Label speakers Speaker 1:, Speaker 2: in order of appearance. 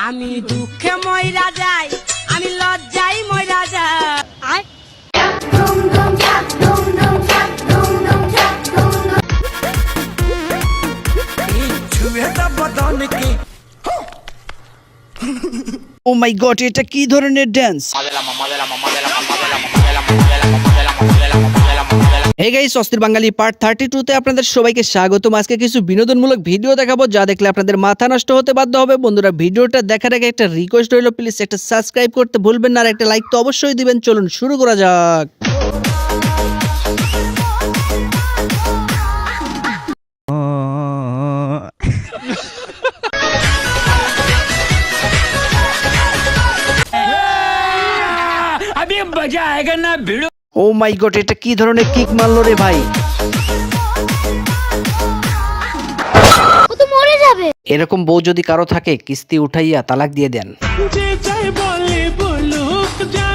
Speaker 1: আমি দুঃখে ময়রা যাই, আমি লজ্জাই ময়রা যাই।
Speaker 2: ও মাই গড, এটা কি ধরনের ড্যান্স? এই গাইস, অস্থির বাঙালি পার্ট 32 তে আপনাদের সবাইকে স্বাগতম। আজকে কিছু বিনোদনমূলক ভিডিও দেখাবো যা দেখলে আপনাদের মাথা নষ্ট হতে বাধ্য হবে। বন্ধুরা, ভিডিওটা দেখার আগে একটা রিকোয়েস্ট রইল, প্লিজ একটা সাবস্ক্রাইব করতে ভুলবেন না, আর একটা লাইক তো অবশ্যই দিবেন। চলুন শুরু করা যাক। ও মাই গড, এটা কি ধরনের কিক মারলো রে ভাই?
Speaker 3: ও তো মরে যাবে।
Speaker 2: এরকম বউ যদি কারো থাকে, কিস্তি উঠাইয়া তালাক দিয়ে দেন।
Speaker 4: যে চাই বলে বলুক, যা